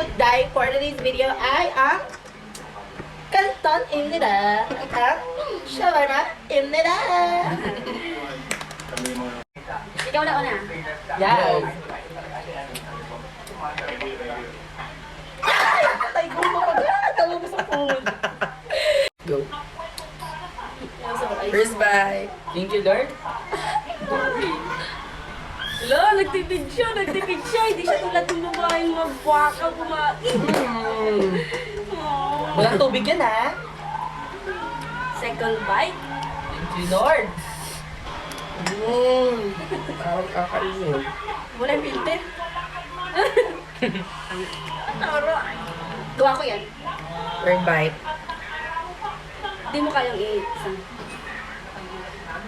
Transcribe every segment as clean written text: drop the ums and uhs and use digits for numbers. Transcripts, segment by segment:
food dye for today's video ay ang kanton입니다. Ang shawarma입니다. Ikaw na una. Yes. Ay! Patay ko mo pag tawa mo sa food. Go. First bite. Thank you, Lord. Wala, nagtipid siya. Hindi siya tulad ng babaeng magbwaka kumain. Oh. Walang tubig yan, ha? Second bite. Thank you, Lord. Parang kakainin. Wala yung filter. Taro. Gawa ko yan. Third bite. Hindi mo kayang i-isang.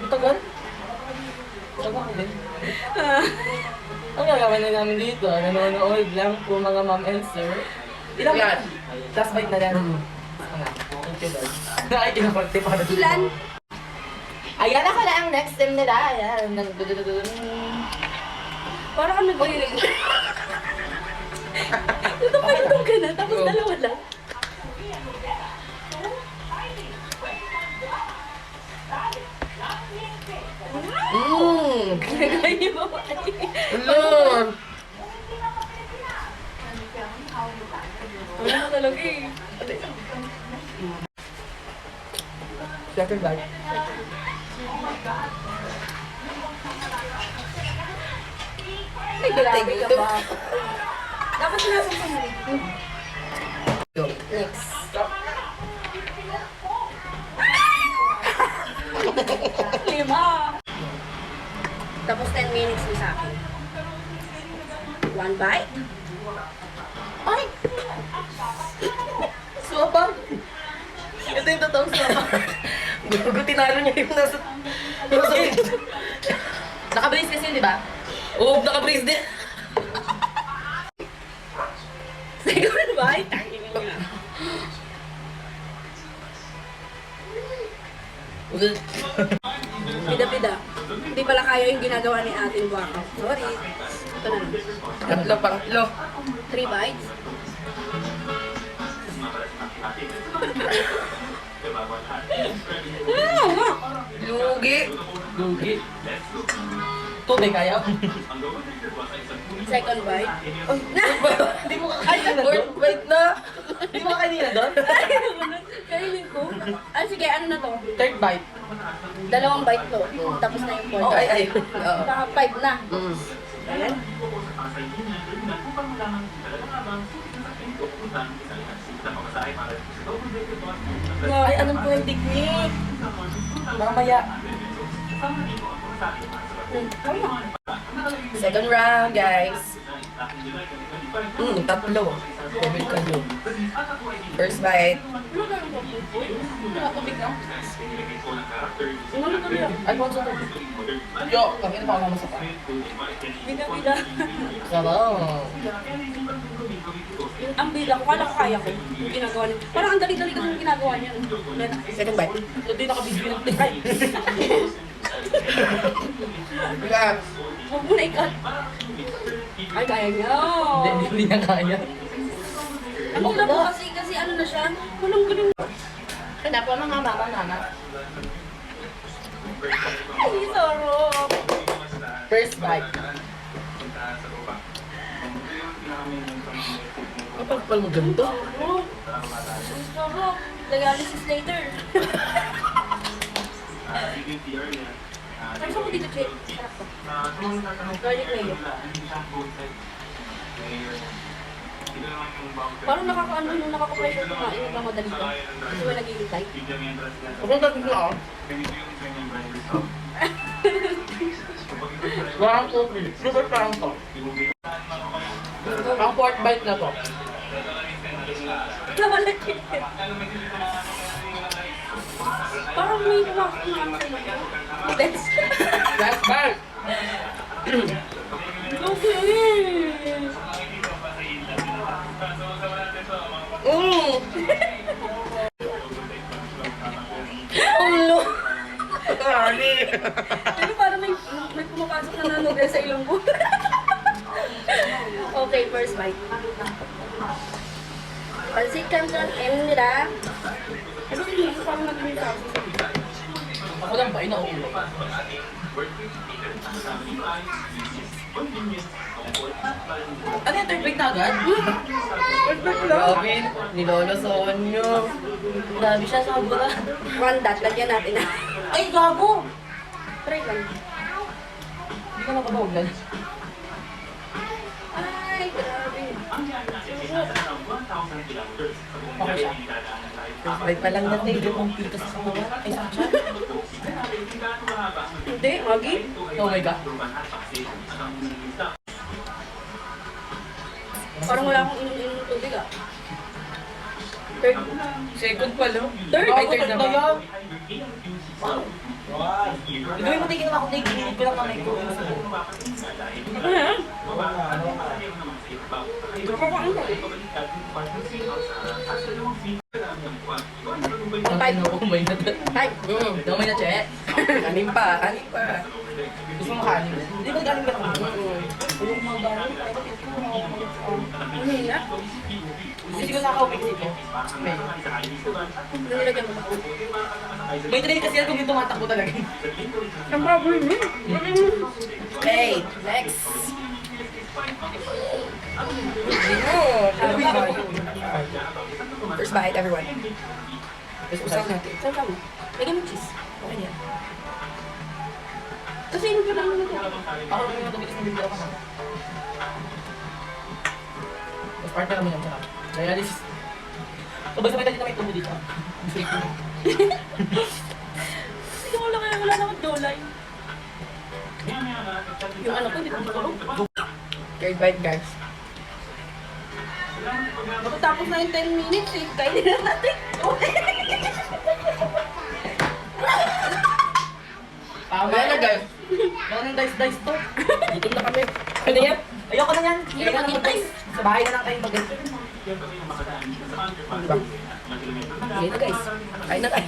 Tagal? Tagal din. Ang gagawin na namin dito, nanonood lang po mga ma'am and sir. Ilang Yan. last bite na lang. Thank you, Lord. Ay, kinaparte para dito. Ilan? Ayan ako na ang next time nila. Ayan. Parang kang nag-ulilig. Tutong ka na, tapos dalawa lang. Ginagaya mo ba? Lord! Wala na talaga eh. Second bite. Ay, grabe ka ba? Dapat sinasang sa mali. Go. Next. Lima. Tapos 10 minutes na sa akin. One bite. Ay! Suwabang! Ito yung totoong suwabang. Gusto tinalo niya yung nasa... Nakabrace kasi yun, di ba? Oo, naka-brace din. Second bite. Tangin niya. Pida-pida. Hindi pala kaya yung ginagawa ni ating baka. Sorry. Ito na lang. Tatlo, pangtlo. 3 bites. Lugi. Lugi. Tubig kaya? Second bite. Hindi mo kakainin na doon? Fourth bite na. Hindi mo kakainin na doon? Kainin ko. Ah, sige, ano na to? Third bite. Dalawang bite to. Tapos na yung fourth. Ay, ay. Oo. Baka 5 na. Mm. Ayan. Ay, anong po yung technique? Mamaya. Second round, guys. Tatlo. Tubig kayo. First bite. Tubig na? Ano to niya? Ay, kung saan tubig? Yo, kami pa ako masapa. Bida-bida. Sarap. Ang bida ko, kala ko kaya ko. Yung ginagawa niya. Parang ang dali-dali ko yung ginagawa niya. Second bite. Hindi nakabibig ng tingay. Relax. Huwag mo na ikat. Ay, kaya niya. Hindi niya kaya. Ang ulam mo kasi ano na siya. Walang ganun. Hanap pa mga mama. Ay, sarap. First bite. Kapag mo ganito. Oh, ang sarap. Dialysis later. Ano mo dito, Che? Sarap to. Garlic mayo. Parang nung nakaka-pressure kumain, nagmamadali ka. Kasi may nag-iintay. Kapag natin na ako. Parang tubig. Super parang to. Ang fourth bite na to. Namalaki. Parang may kumakit na ano sa mga. That's... Last bite. Okay. Ulo! Sorry! Pero parang may pumapasok na nanugal sa ilong ko. Okay, first bite. Pansit canton Emira. Ano yung parang naging kasi? Ako lang ba, inauulo. Ano yung third break na agad? Grabe, nilolosohan nyo. Grabe siya, sobra. One dot, lagyan natin na. Ay, gago! Try lang. Hindi ka napabawaglan. Ay, grabe. Okay siya. First bite pa lang natin, yung pang pito sa katawan. Ay, saan siya? Hindi, Magi. Oh my God. Parang wala akong inom-inom ng tubig ah. Third. Second pa lang. Third. Ay, third third na na ba? yan. Gawin mo tingin ako, tingin ko lang kamay ko. Ano yan? Ang type mo, umay na. Type. Umay na, Chet. Kanin pa, kanin pa. Gusto mo kanin? Hindi ba galing ka naman? Tulong mo galing. Ano yun na? Hindi ko nakaka-wixi ko. May. Nilagyan mo ba? May train kasi yan kung yung tumatakbo talaga. Ang problem yun. Hey, next. First bite, everyone. Usap natin. Saan ka mo? Lagyan mo cheese. Okay na yan. Kasi yun pa lang nito. Ako rin yung tumitis ng bibig ako na. Mas partner naman yan siya. Dialysis. Sabay-sabay tayo na may tubo dito. Hindi ko lang kaya wala na akong jawline. Yung ano ko, hindi ko matulog. Third bite, guys. Matapos na yung 10 minutes eh. Kainin na natin. Tama Wala na, guys. Wala nang dice-dice to. Gutom na kami. Ano yan? Ayoko na yan. Hindi na mag-dice. Sa bahay na lang tayo mag-dice. Diba? Sige na, guys. Kain na tayo.